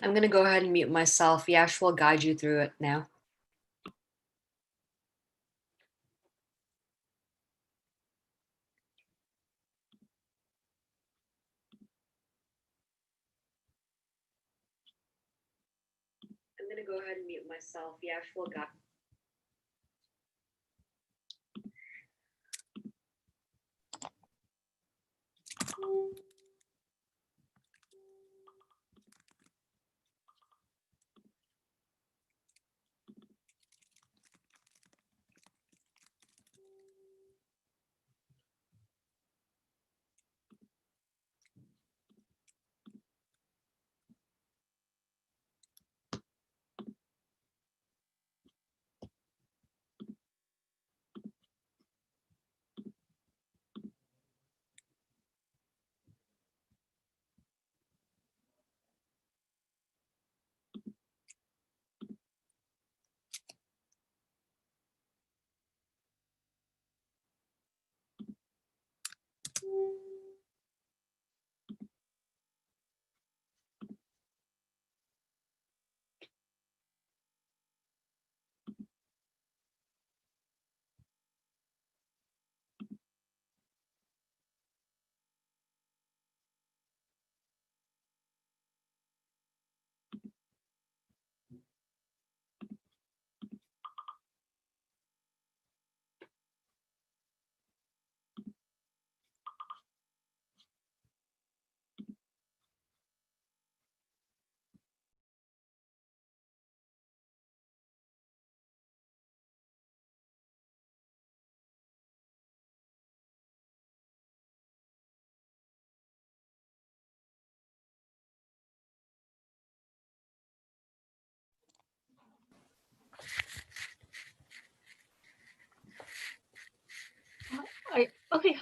I'm going to go ahead and mute myself. Yash will guide you through it now. I'm going to go ahead and mute myself. Yash will guide.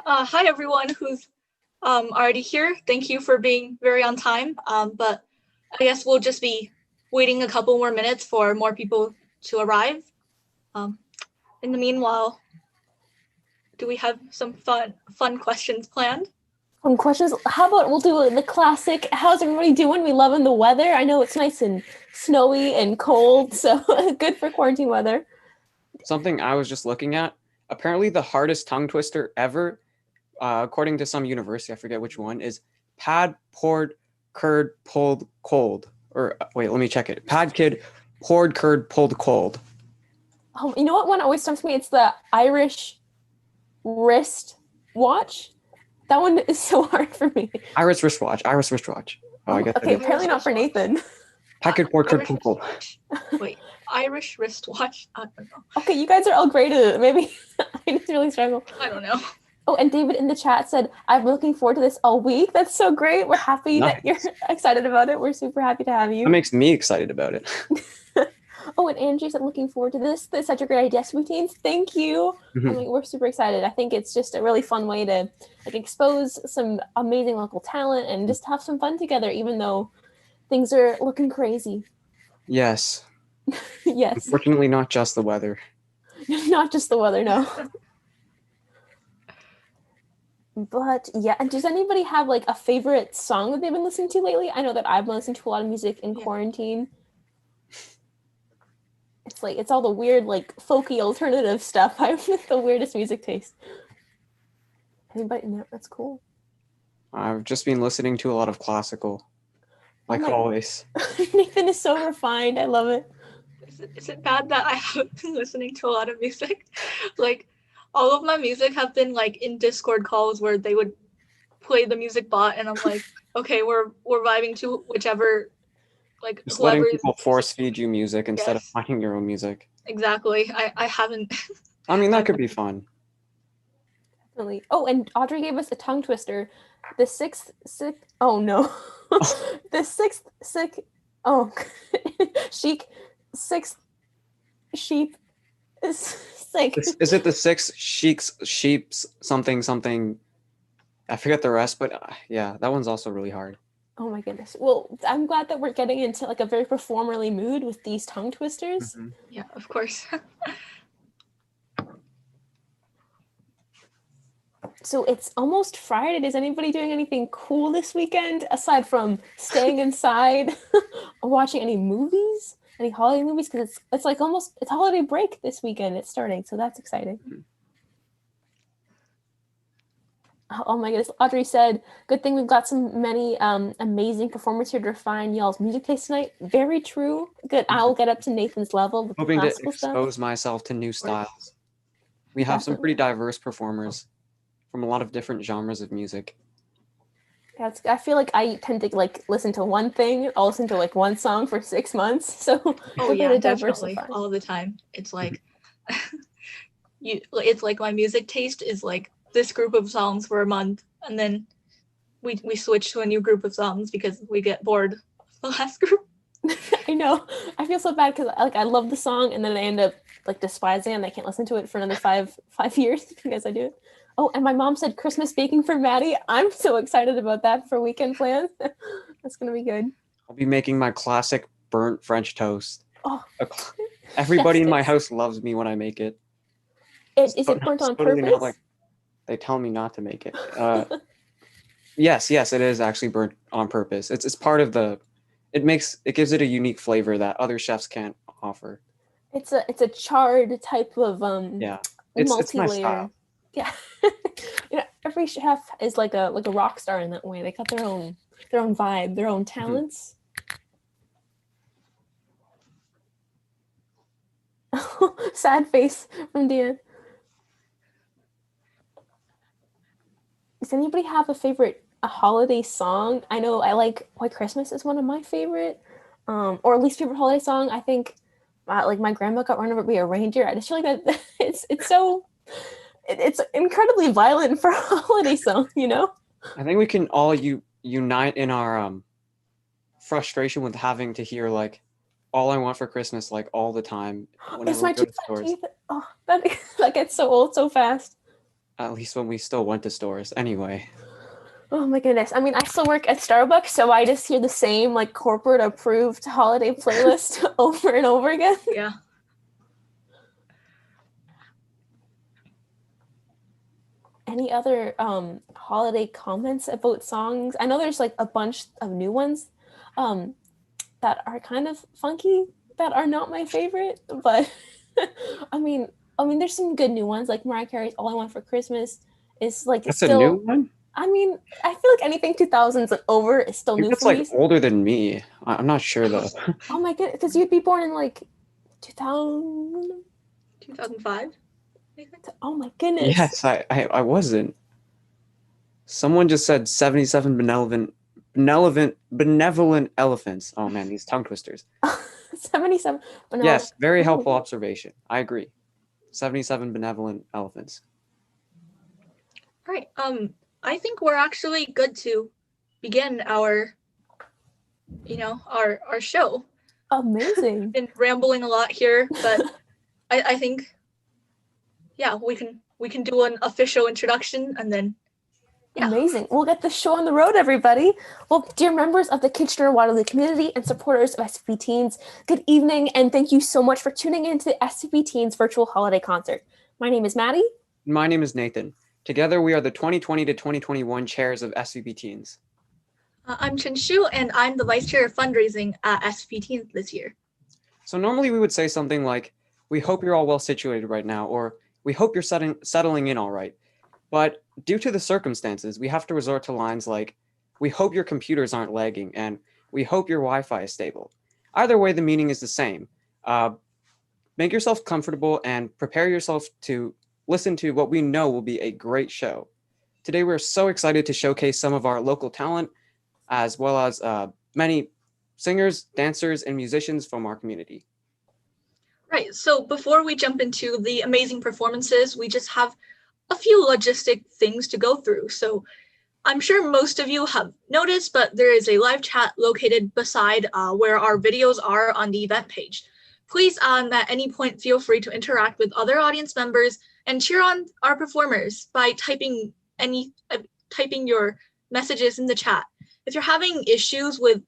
Hi everyone who's already here. Thank you for being very on time. But I guess we'll just be waiting a couple more minutes for more people to arrive. In the meanwhile, do we have some fun questions planned? Some questions. How about we'll do the classic, how's everybody doing? We loving the weather. I know it's nice and snowy and cold, so good for quarantine weather. Something I was just looking at, apparently the hardest tongue twister ever, according to some university, I forget which one, is pad, poured, curd, pulled, cold. Or wait, let me check it. Pad, kid, poured, curd, pulled, cold. Oh, you know what one always stumps me? It's the Irish wrist watch. That one is so hard for me. Iris wristwatch. Oh, I guess okay, apparently not for Nathan. Pad, kid, poured, curd, pulled, cold. Wait, Irish wristwatch? I don't know. Okay, you guys are all great at it. Maybe I just really struggle. I don't know. Oh, and David in the chat said, I've been looking forward to this all week. That's so great. We're happy that you're excited about it. We're super happy to have you. That makes me excited about it. Oh, and Angie said, looking forward to this. That's such a great idea, SVP teams. Thank you. Mm-hmm. We're super excited. I think it's just a really fun way to expose some amazing local talent and just have some fun together, even though things are looking crazy. Yes. Yes. Unfortunately, not just the weather. Not just the weather, no. But yeah, and does anybody have a favorite song that they've been listening to lately? I know that I've been listening to a lot of music in quarantine. It's all the weird folky alternative stuff. I have the weirdest music taste. Anybody? No, that's cool. I've just been listening to a lot of classical, always. Nathan is so refined. I love it. Is it bad that I haven't been listening to a lot of music? All of my music have been in Discord calls where they would play the music bot, and I'm like, okay, we're vibing to whichever just letting people force feed you music instead of finding your own music. Exactly. I haven't. I mean, that could be fun. Definitely. Oh, and Audrey gave us a tongue twister. The sixth sick. Oh no. The sixth sick. Oh, chic. Sixth sheep is sick. Is it the six sheeps something? I forget the rest, but yeah, that one's also really hard. Oh my goodness. Well, I'm glad that we're getting into a very performerly mood with these tongue twisters. Mm-hmm. Yeah, of course. So it's almost Friday. Is anybody doing anything cool this weekend aside from staying inside or watching any movies? Any holiday movies? Because it's like almost it's holiday break this weekend. It's starting, so that's exciting. Oh my goodness. Audrey said, good thing we've got many amazing performers here to refine y'all's music taste tonight. Very true. Good. I will get up to Nathan's level with Hoping the to classical stuff. expose myself to new styles. We have some pretty diverse performers from a lot of different genres of music. I feel like I tend to like listen to one thing. I'll listen to like one song for 6 months. So Oh way yeah, to definitely, diversify. all the time. It's like it's like my music taste is like this group of songs for a month, and then we switch to a new group of songs because we get bored of the last group. I know. I feel so bad because I love the song and then I end up like despising it and I can't listen to it for another five years because I do it. Oh, and my mom said Christmas baking for Maddie. I'm so excited about that for weekend plans. That's gonna be good. I'll be making my classic burnt French toast. Oh, Everybody in my yes. house loves me when I make it. Is it burnt on Totally purpose? not like they tell me not to make it. Yes, it is actually burnt on purpose. It's part of the. It gives it a unique flavor that other chefs can't offer. It's a charred type of Yeah, it's my multi-layer. style. Yeah. Every chef is like a rock star in that way. They got their own vibe, their own talents. Sad face from Dan. Does anybody have a holiday song? I know I like White Christmas is one of my favorite, or at least favorite holiday song. I think like my grandma got run over by a reindeer. I just feel like that it's incredibly violent for a holiday song, you know? I think we can all unite in our frustration with having to hear like "All I Want for Christmas" like all the time whenever It's my we go to teeth. stores. Oh, that gets so old so fast. At least when we still went to stores. Anyway. Oh my goodness. I mean, I still work at Starbucks, so I just hear the same like corporate approved holiday playlist over and over again. Yeah. Any other holiday comments about songs? I know there's like a bunch of new ones that are kind of funky that are not my favorite, but I mean there's some good new ones like Mariah Carey's All I Want for Christmas is like That's still a new one? I mean, I feel like anything 2000s and over is still new It's for like me. older than me. I'm not sure though. Oh my goodness, because you'd be born in like 2000. 2005. Oh my goodness. Yes, I wasn't. Someone just said 77 benevolent elephants. Oh man, these tongue twisters. 77. But no, Yes, very helpful observation. I agree. 77 benevolent elephants. All right. I think we're actually good to begin our show. Amazing. Been rambling a lot here, but I think we can do an official introduction and then Amazing. We'll get the show on the road, everybody. Well, dear members of the Kitchener-Waterloo community and supporters of SVP Teens, good evening, and thank you so much for tuning in to the SVP Teens virtual holiday concert. My name is Maddie. My name is Nathan. Together, we are the 2020 to 2021 chairs of SVP Teens. I'm Chen Shu, and I'm the vice chair of fundraising at SVP Teens this year. So normally we would say something like, "We hope you're all well situated right now," or "We hope you're settling in all right." But due to the circumstances, we have to resort to lines like, "We hope your computers aren't lagging," and "We hope your Wi-Fi is stable." Either way, the meaning is the same. Make yourself comfortable and prepare yourself to listen to what we know will be a great show. Today, we're so excited to showcase some of our local talent, as well as many singers, dancers, and musicians from our community. Right, so before we jump into the amazing performances, we just have a few logistic things to go through. So I'm sure most of you have noticed, but there is a live chat located beside where our videos are on the event page. Please, at any point, feel free to interact with other audience members and cheer on our performers by typing your messages in the chat. If you're having issues with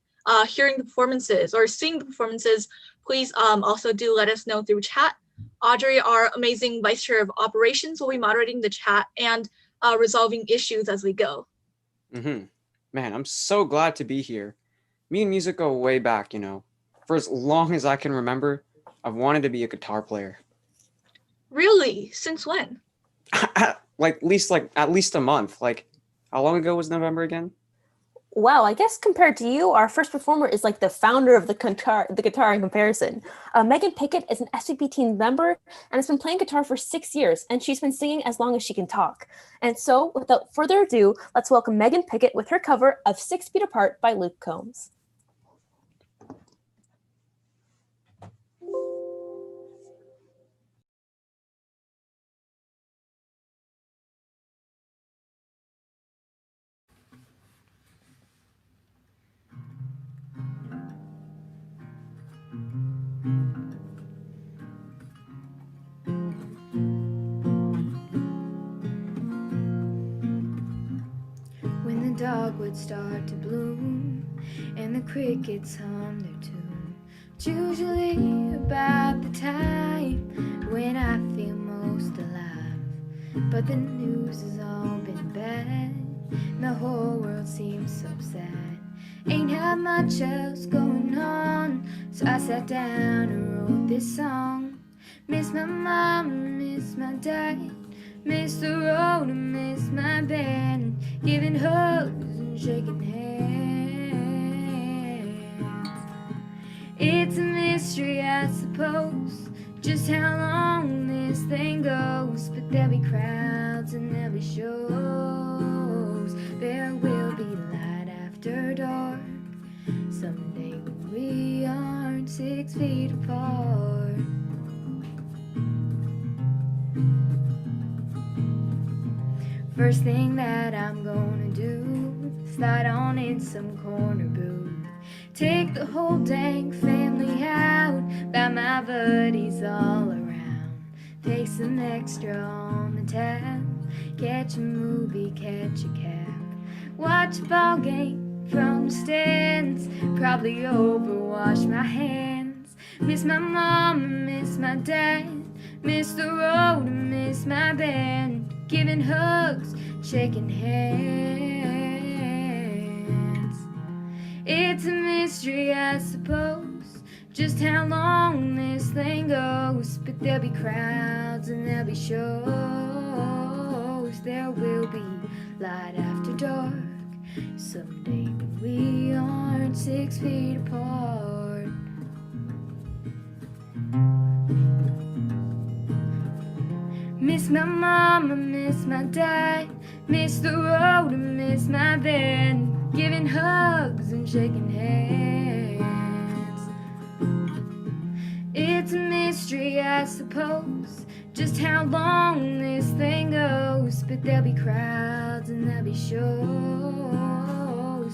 hearing the performances or seeing the performances, please also do let us know through chat. Audrey, our amazing vice chair of operations, will be moderating the chat, and resolving issues as we go. Man, I'm so glad to be here. Me and music go way back, you know. For as long as I can remember, I've wanted to be a guitar player. Really? Since when? Like at least a month. Like, how long ago was November again? Wow, I guess compared to you, our first performer is like the founder of the guitar in comparison. Megan Pickett is an SVP team member and has been playing guitar for 6 years, and she's been singing as long as she can talk. And so, without further ado, let's welcome Megan Pickett with her cover of 6 Feet Apart by Luke Combs. When the dogwoods start to bloom and the crickets hum their tune, it's usually about the time when I feel most alive. But the news has all been bad and the whole world seems so sad. Ain't had much else going on, so I sat down and wrote this song. Miss my mom, miss my dad, miss the road and miss my band, giving hugs and shaking hands. It's a mystery, I suppose, just how long this thing goes. But there'll be crowds and there'll be shows. There will be light after dark someday when we aren't 6 feet apart. First thing that I'm gonna do, slide on in some corner booth, take the whole dang family out, buy my buddies all around, pay some extra on the tab, catch a movie, catch a cab, watch a ball game from the stands, probably overwash my hands. Miss my mom and miss my dad, miss the road and miss my band, giving hugs, shaking hands. It's a mystery, I suppose, just how long this thing goes. But there'll be crowds and there'll be shows. There will be light after dark someday when we aren't 6 feet apart. Miss my mama, miss my dad, miss the road and miss my band, giving hugs and shaking hands. It's a mystery, I suppose, just how long this thing goes. But there'll be crowds and there'll be shows.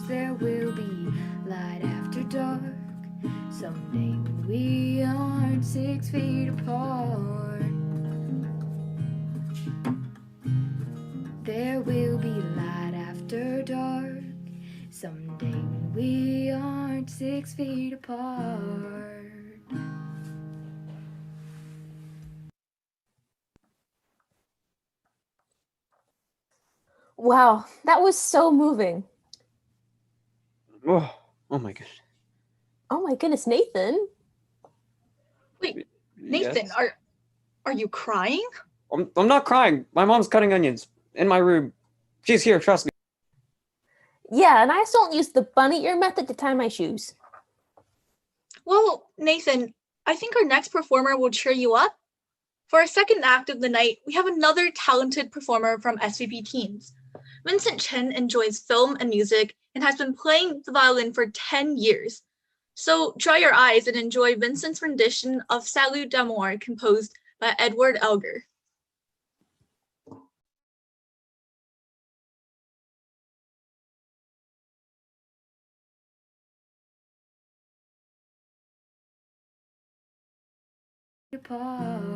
There will be light after dark someday when we aren't 6 feet apart. There will be light after dark someday when we aren't 6 feet apart. Wow, that was so moving. Oh my god. Oh my goodness, Nathan. Wait, Nathan, Yes? are you crying? I'm not crying. My mom's cutting onions in my room. She's here, trust me. Yeah, and I still don't use the bunny ear method to tie my shoes. Well, Nathan, I think our next performer will cheer you up. For our second act of the night, we have another talented performer from SVP Teens. Vincent Chen enjoys film and music and has been playing the violin for 10 years. So dry your eyes and enjoy Vincent's rendition of Salut d'amour composed by Edward Elgar. Apart.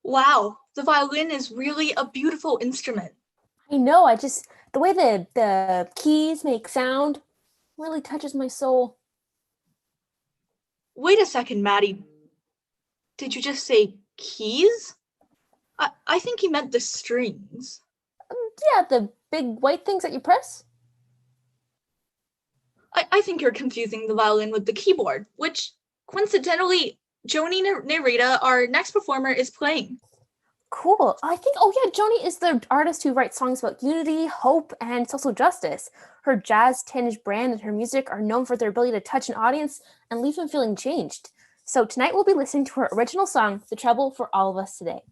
Wow, the violin is really a beautiful instrument. I know, the way the keys make sound really touches my soul. Wait a second, Maddie. Did you just say keys? I think you meant the strings. Yeah, the big white things that you press. I think you're confusing the violin with the keyboard, which coincidentally, Joni Narita, our next performer, is playing. Cool. I think, oh yeah, Joni is the artist who writes songs about unity, hope, and social justice. Her jazz-tinged brand and her music are known for their ability to touch an audience and leave them feeling changed. So tonight we'll be listening to her original song, The Trouble for All of Us Today.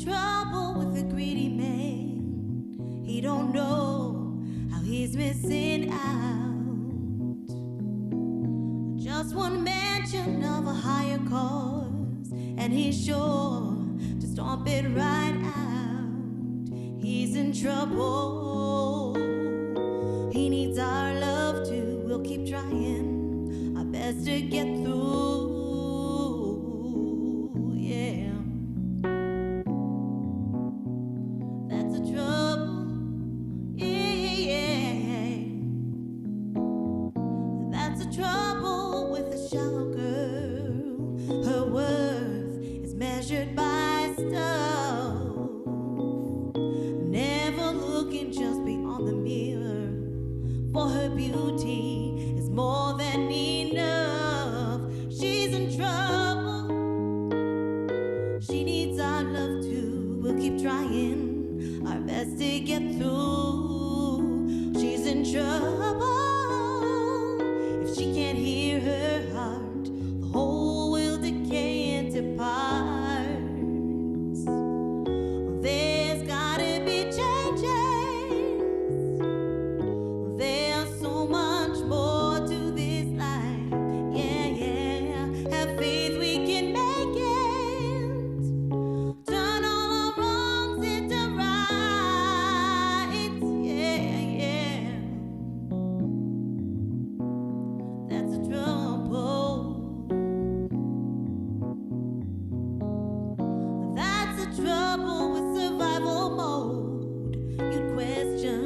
Trouble with a greedy man. He don't know how he's missing out. Just one mention of a higher cause, and he's sure to stomp it right out. He's in trouble. He needs our love too. We'll keep trying our best to get through. Yeah. Trouble with a shallow girl. Her worth is measured by stuff. Never looking just beyond the mirror. For her beauty is more than enough. She's in trouble. She needs our love too. We'll keep trying our best to get through. She's in trouble. She can't hear her heart, the whole will decay into parts. There's gotta be changes. There's so much more to this life. Yeah, yeah. Have faith we can make it. Turn all our wrongs into rights. Yeah, yeah. That's a trouble. That's a trouble with survival mode. You'd question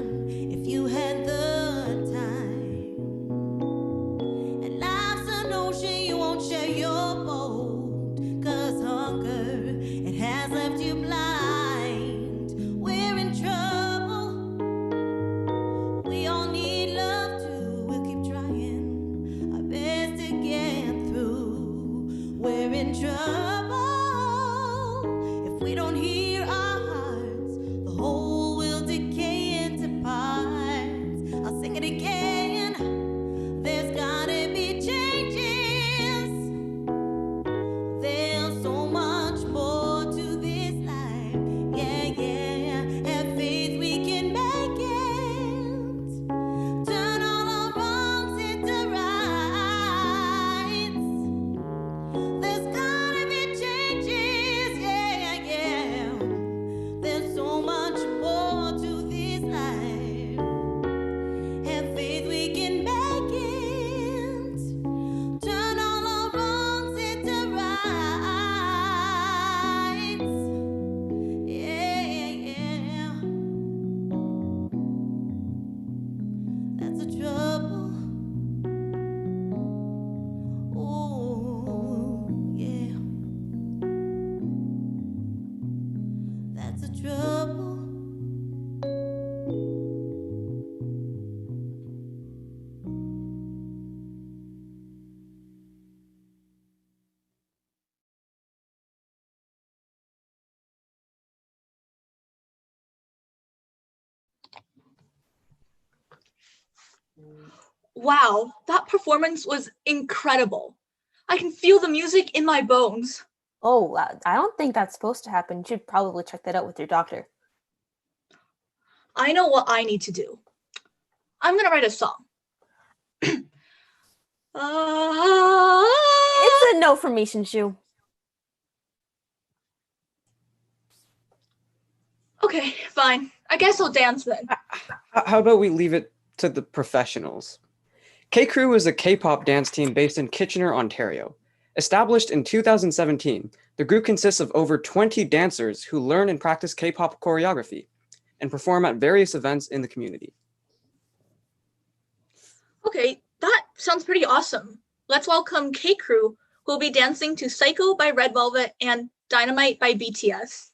if you had the time. And life's an ocean, you won't share your boat. 'Cause hunger, it has left you blind. We're in trouble. We all need love too. We'll keep trying our best to get through. We're in trouble. If we don't hear our hearts, the whole will decay into parts. I'll sing it again. There's gotta be changes. There's so much more to this life. Yeah, yeah. Have faith we can make it. Turn all our wrongs into rights. There's gotta be changes. Yeah, yeah. There's so much more to this life. Have faith we can make it. Turn all our wrongs into rights. Yeah, yeah. That's a trouble. Oh, yeah. That's a trouble. Wow, that performance was incredible. I can feel the music in my bones. Oh, I don't think that's supposed to happen. You should probably check that out with your doctor. I know what I need to do. I'm gonna write a song. It's a no from me, Shinshu. Okay, fine. I guess I'll dance then. How about we leave it to the professionals? K-Crew is a K-pop dance team based in Kitchener, Ontario. Established in 2017, the group consists of over 20 dancers who learn and practice K-pop choreography and perform at various events in the community. Okay, that sounds pretty awesome. Let's welcome K-Crew, who will be dancing to Psycho by Red Velvet and Dynamite by BTS.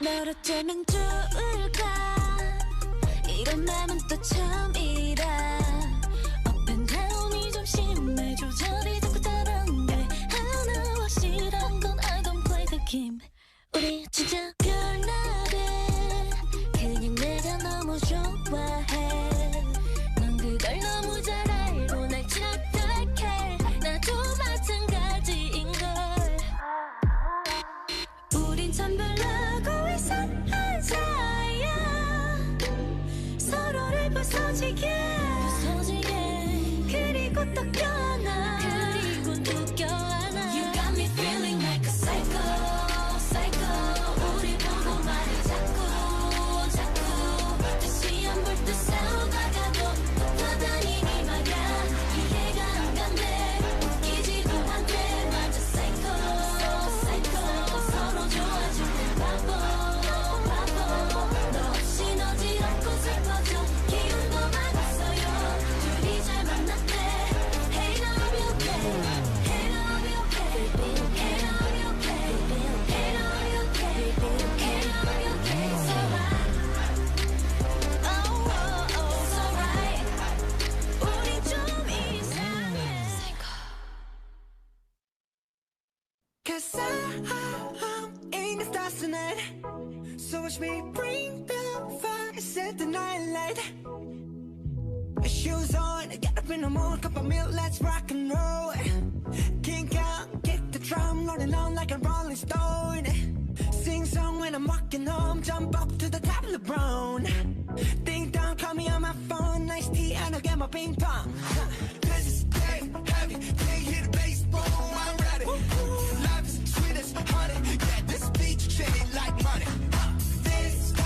너로 되면 좋을까 이런 맘은 또 처음이라 Up and down이 좀 심해 조절이 자꾸 다른 게 하나 확실한 건 I don't play the game 우리 진짜 별나래 그냥 내가 너무 좋아해 넌 그걸 너무 잘 알고 날 착각해 나도 마찬가지인걸 우린 참 별나고 이상한 사이야 서로를 부서지게 그리고 또 껴안아 그리고 또 껴안아 You got me feeling like a psycho psycho 우리 보고 말을 자꾸 다시 안 볼 듯 싸우다가도 더 다니니 말야 이해가 안 간대 웃기지도 않대 맞아 psycho psycho 서로 좋아질 때 바보 너 없인 어지럽고 슬퍼져 기운도 막았어요 둘이 잘 만났대 Hey now be okay Hey now be okay Hey now be okay Hey now be okay Hey now be okay It's alright It's alright 우리 좀 이상해 Cause I'm in the stars tonight So watch me bring the fire, set the night light Shoes on, get up in the mood, cup of milk, let's rock and roll Kink out, get the drum, rolling on like a rolling stone Sing song when I'm walking home, jump up to the top of the brown Ding dong, call me on my phone, nice tea, and I'll get my ping pong Cause it's day heavy, can't hit the bass, boom, I'm ready Life is sweet as honey, yeah, this beat chain like money This go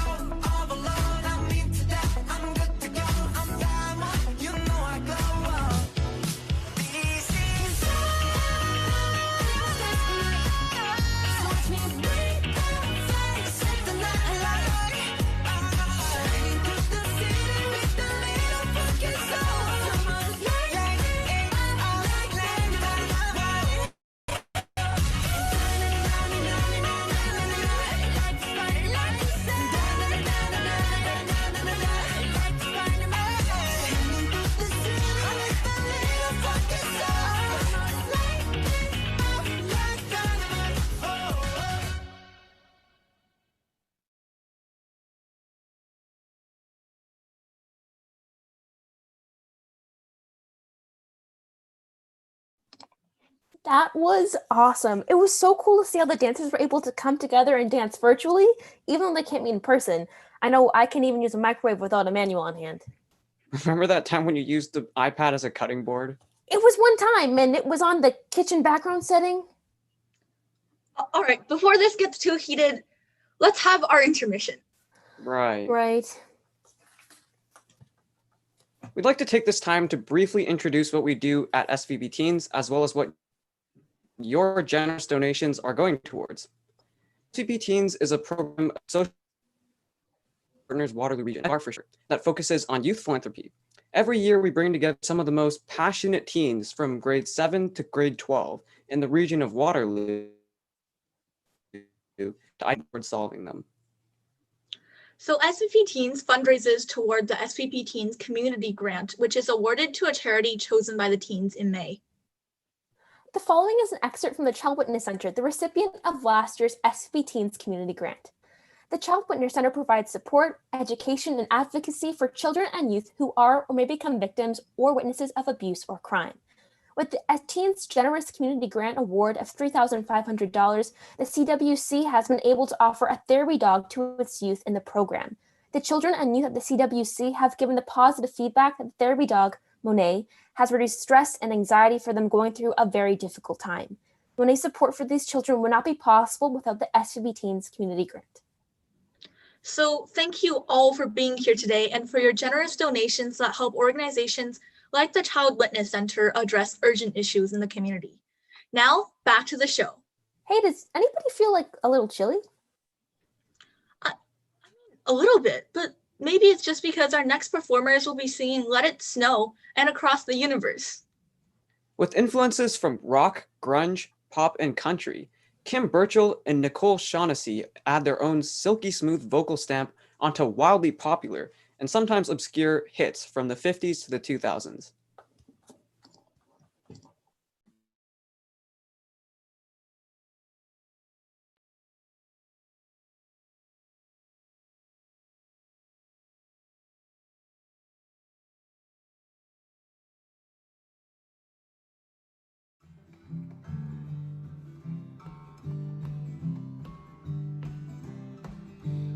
all alone, I'm into that, I'm good to go, I'm diamond, you know I glow up This is So watch me bring the fire, set the night light Shining through the city with a little funky soul Come on, light it up, light it up That was awesome. It was so cool to see how the dancers were able to come together and dance virtually, even though they can't meet in person. I know I can even use a microwave without a manual on hand. Remember that time when you used the iPad as a cutting board? It was one time, and it was on the kitchen background setting. All right, before this gets too heated, let's have our intermission. Right. Right. We'd like to take this time to briefly introduce what we do at SVP Teens, as well as what your generous donations are going towards. SVP Teens is a program of social partners Waterloo region that focuses on youth philanthropy. Every year, we bring together some of the most passionate teens from grade 7 to grade 12 in the region of Waterloo to towards solving them. So SVP Teens fundraises toward the SVP Teens Community Grant, which is awarded to a charity chosen by the teens in May. The following is an excerpt from the Child Witness Center, the recipient of last year's SVP Teens Community Grant. The Child Witness Center provides support, education, and advocacy for children and youth who are or may become victims or witnesses of abuse or crime. With the Teens Generous Community Grant Award of $3,500, the CWC has been able to offer a therapy dog to its youth in the program. The children and youth at the CWC have given the positive feedback that the therapy dog, Monet, has reduced stress and anxiety for them going through a very difficult time. Monet's support for these children would not be possible without the SVP Teens Community Grant. So thank you all for being here today and for your generous donations that help organizations like the Child Witness Center address urgent issues in the community. Now, back to the show. Hey, does anybody feel like a little chilly? A little bit, but maybe it's just because our next performers will be singing Let It Snow and Across the Universe. With influences from rock, grunge, pop, and country, Kim Burchell and Nicole Shaughnessy add their own silky smooth vocal stamp onto wildly popular and sometimes obscure hits from the 50s to the 2000s.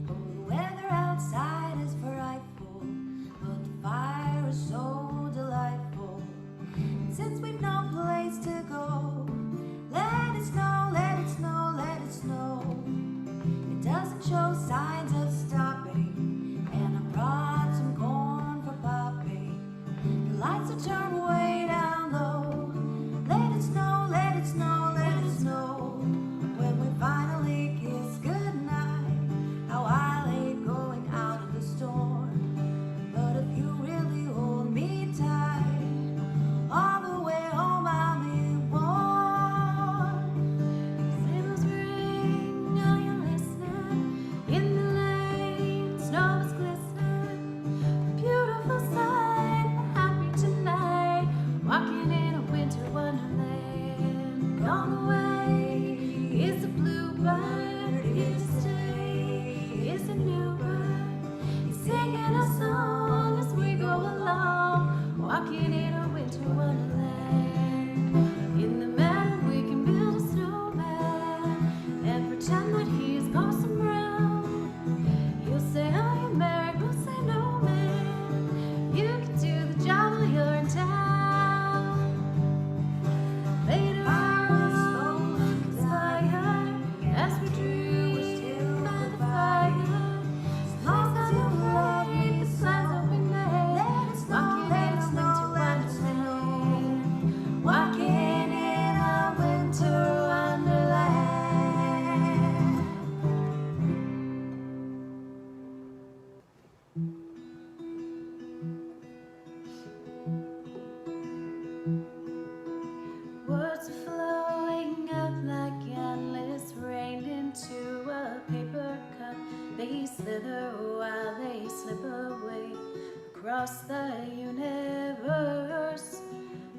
The weather outside is frightful, but the fire is so delightful. And since we've no place to go, let it snow, let it snow, let it snow. It doesn't show signs of stopping, and I brought some corn for popping. The lights are turned way down low. Let it snow, let it snow, let it snow. When we finally kiss goodnight, how I lay going out of the storm. But if you really hold me tight, all the way home I'll be warm. Sails ring, are you listening? In the lane, snow is glistening. Beautiful sight, happy tonight, walking in a winter wonderland. Gone away is a bluebird, here to stay is a new bird. He's singing a song as we go along, walking in a winter wonderland. In the meadow we can build a snowman and pretend that he's Parson Brown. He'll say, are you married? We'll say, no, man. You can do the job while you're in town. Later on, inspired as we dream by the fire. Lost on your afraid, the plans that we made. Walking in a winter wonderland. Words are flowing up like endless rain into a paper cup. They slither while they slip away across the universe.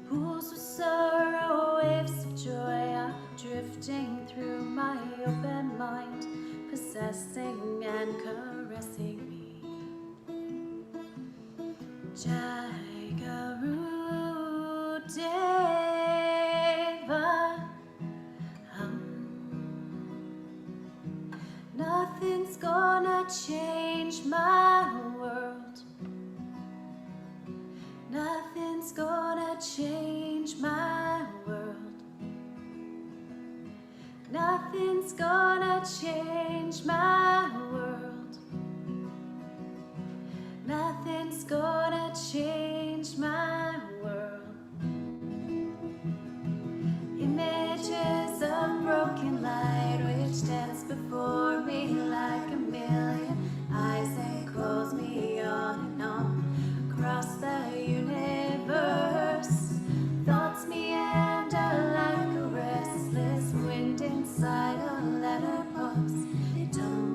Pools of sorrow, waves of joy are drifting through my open mind, possessing and caressing me. Jaigaru Deva. Nothing's gonna change my world. Nothing's gonna change my world. Nothing's gonna change my world. Nothing's gonna change my world. Images of broken light which dance before me like a million eyes, they close me on and on across the universe. Thoughts meander like a restless wind inside a letterbox. They tumble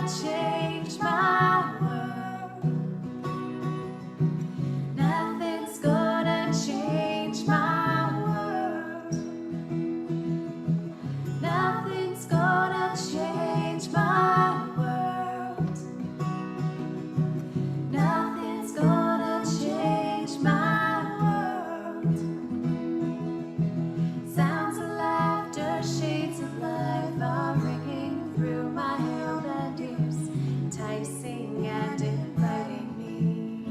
gonna change my world. Nothing's gonna change my world. Nothing's gonna change my world. Nothing's gonna change my world. Sounds of laughter, shades of life are ringing through my held ears, enticing and inviting me.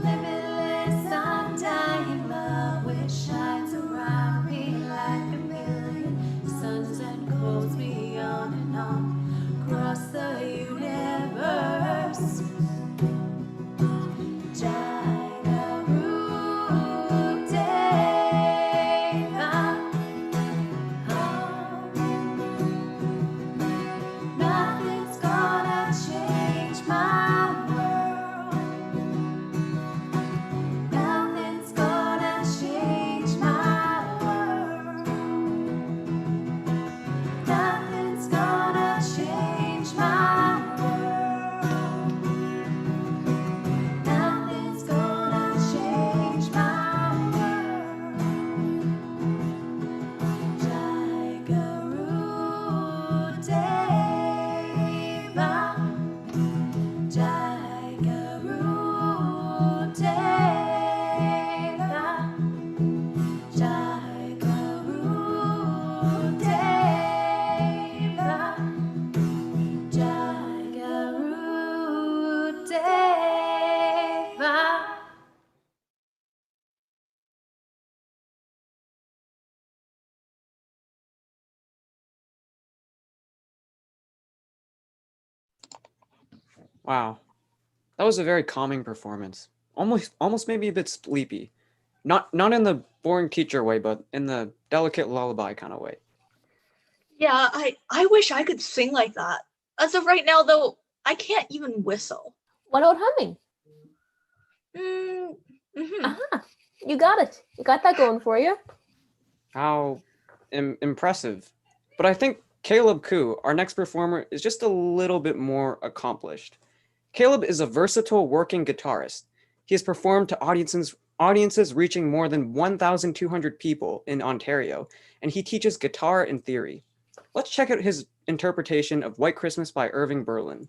Limitless, undying love which shines around me like a million suns and goes me on and on across the universe. Jagaru Deva, nothing's gonna change my world. Nothing's gonna change my world. Nothing's gonna change my world. Nothing's gonna change my world. Jagaru Deva, Jagaru Deva, Jagaru Deva, Jagaru Deva. Wow, that was a very calming performance. Almost made me a bit sleepy. Not in the boring teacher way, but in the delicate lullaby kind of way. Yeah, I wish I could sing like that. As of right now, though, I can't even whistle. What about humming? Mm-hmm. You got it. You got that going for you. How impressive. But I think Caleb Koo, our next performer, is just a little bit more accomplished. Caleb is a versatile working guitarist. He has performed to audiences reaching more than 1,200 people in Ontario, and he teaches guitar and theory. Let's check out his interpretation of White Christmas by Irving Berlin.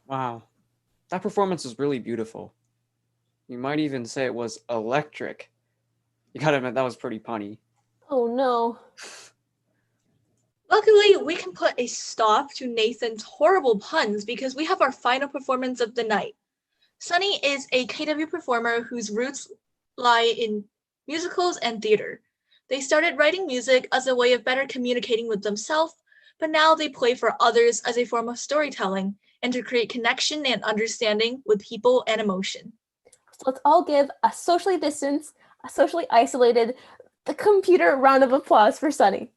Wow. That performance was really beautiful. You might even say it was electric. You gotta admit, that was pretty punny. Oh no. Luckily, we can put a stop to Nathan's horrible puns because we have our final performance of the night. Sunny is a KW performer whose roots lie in musicals and theater. They started writing music as a way of better communicating with themselves, but now they play for others as a form of storytelling and to create connection and understanding with people and emotion. So let's all give a socially distanced, a socially isolated, the computer round of applause for Sunny.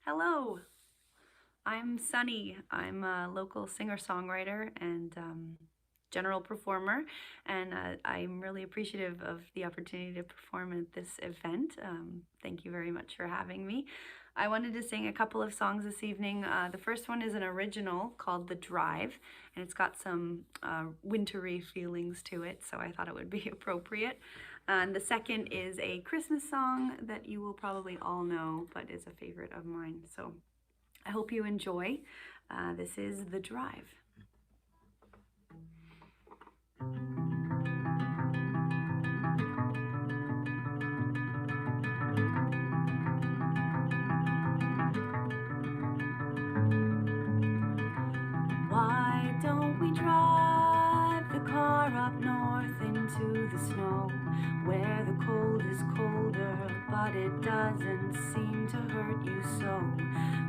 Hello, I'm Sunny. I'm a local singer-songwriter and general performer, and I'm really appreciative of the opportunity to perform at this event. Thank you very much for having me. I wanted to sing a couple of songs this evening. The first one is an original called The Drive, and it's got some wintry feelings to it, so I thought it would be appropriate. And the second is a Christmas song that you will probably all know, but is a favorite of mine. So I hope you enjoy. This is The Drive. Why don't we drive the car up north into the snow, where the cold is colder, but it doesn't seem to hurt you so.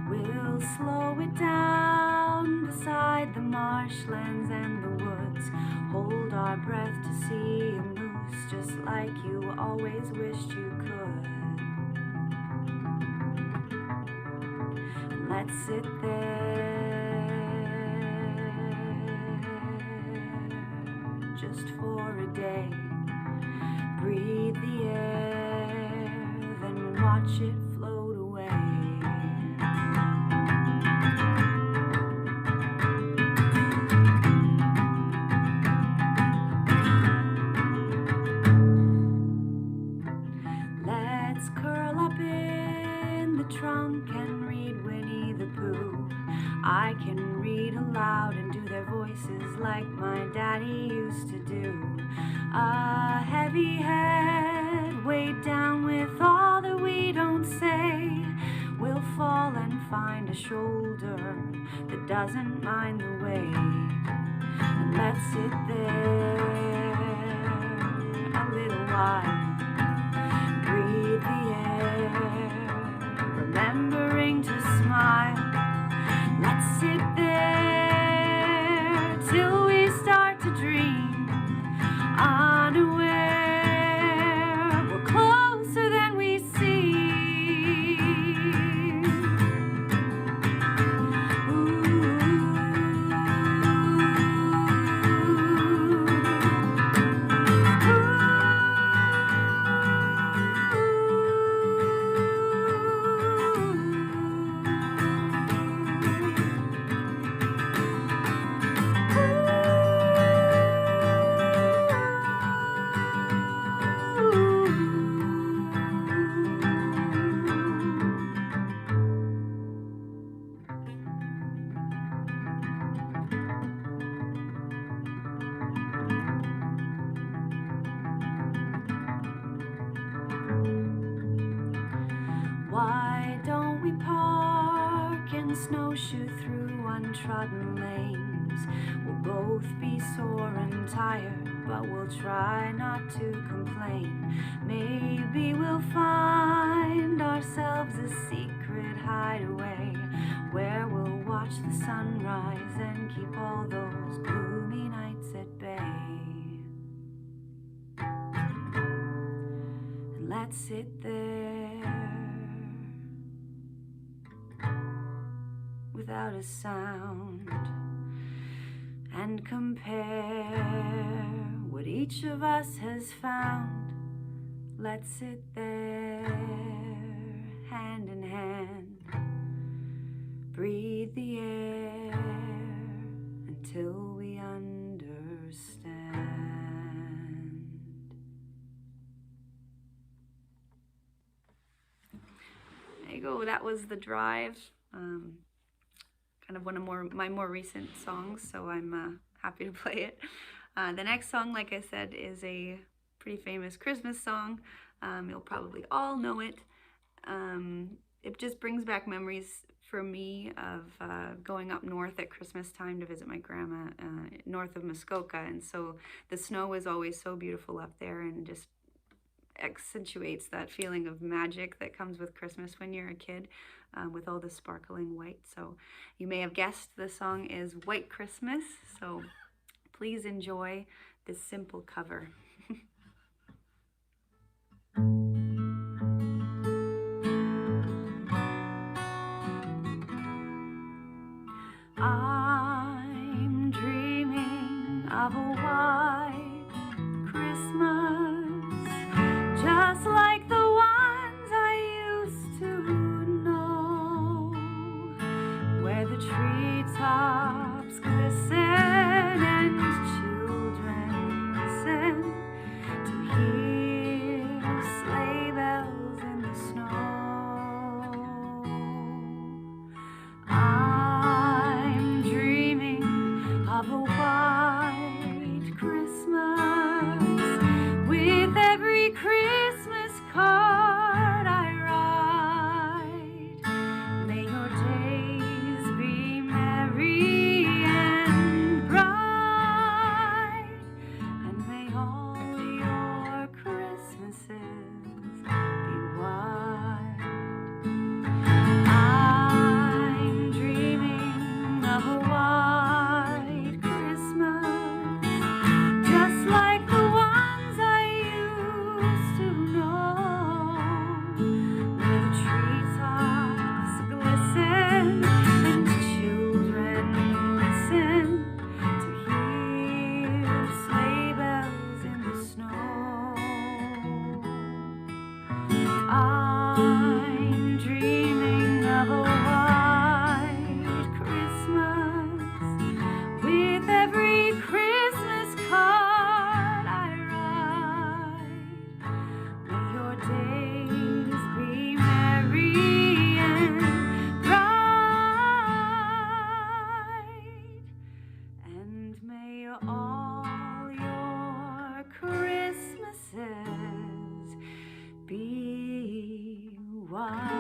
We'll slow it down beside the marshlands and the woods, hold our breath to see a moose just like you always wished you could. Let's sit there just for a day, breathe the air, then watch it float away. Let's curl up in the trunk and read Winnie the Pooh. I can read aloud and do their voices like my daddy used to do. A heavy head weighed down with all that we don't say. We'll fall and find a shoulder that doesn't mind the way. And let's sit there a little while, breathe the air, remembering to smile. Let's sit there till we start to dream, unaware we're closer than we seem. Why don't we park and snowshoe through untrodden lanes? We'll both be sore and tired, but we'll try not to complain. Maybe we'll find ourselves a secret hideaway, where we'll watch the sunrise and keep all those gloomy nights at bay. And let's sit there without a sound and compare what each of us has found. Let's sit there hand in hand, breathe the air until we understand. you go. That was The Drive. Kind of one of my more recent songs, so I'm happy to play it. The next song, like I said, is a pretty famous Christmas song. You'll probably all know it. It just brings back memories for me of going up north at Christmas time to visit my grandma north of Muskoka, and so the snow is always so beautiful up there and just accentuates that feeling of magic that comes with Christmas when you're a kid, with all the sparkling white. So you may have guessed the song is White Christmas, so please enjoy this simple cover. I'm dreaming of a white Christmas, just like the ones I used to know, where the treetops glisten and children listen to hear sleigh bells in the snow. I'm dreaming of a white Christmas, with every Christmas card I write. May your days be merry and bright, and may all your Christmases be white. I'm dreaming of a white Christmas, just like the ones I used to know, where the treetops glisten and children listen to hear sleigh bells in the snow. I'm dreaming of a white Christmas, with every Christmas card I write. May your days be merry and bright, and may all your Christmases be white.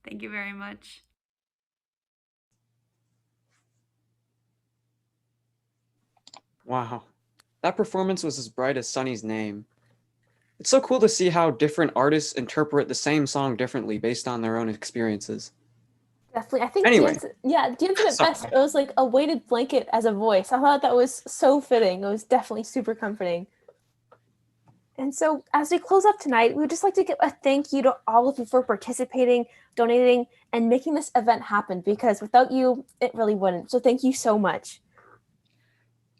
Thank you very much. Wow. That performance was as bright as Sunny's name. It's so cool to see how different artists interpret the same song differently based on their own experiences. Definitely. I think Anyway. Dan said it Sorry. best. It was like a weighted blanket as a voice. I thought that was so fitting. It was definitely super comforting. And so as we close up tonight, we would just like to give a thank you to all of you for participating, donating, and making this event happen, because without you, it really wouldn't. So thank you so much.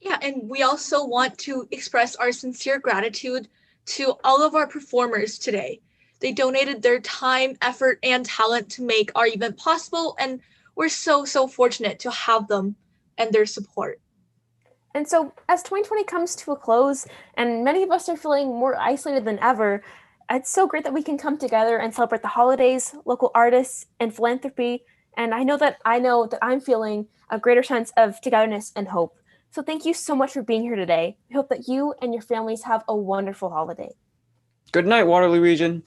Yeah, and we also want to express our sincere gratitude to all of our performers today. They donated their time, effort, and talent to make our event possible, and we're so fortunate to have them and their support. And so as 2020 comes to a close, and many of us are feeling more isolated than ever, it's so great that we can come together and celebrate the holidays, local artists, and philanthropy. And I know that I'm feeling a greater sense of togetherness and hope. So thank you so much for being here today. We hope that you and your families have a wonderful holiday. Good night, Waterloo Region.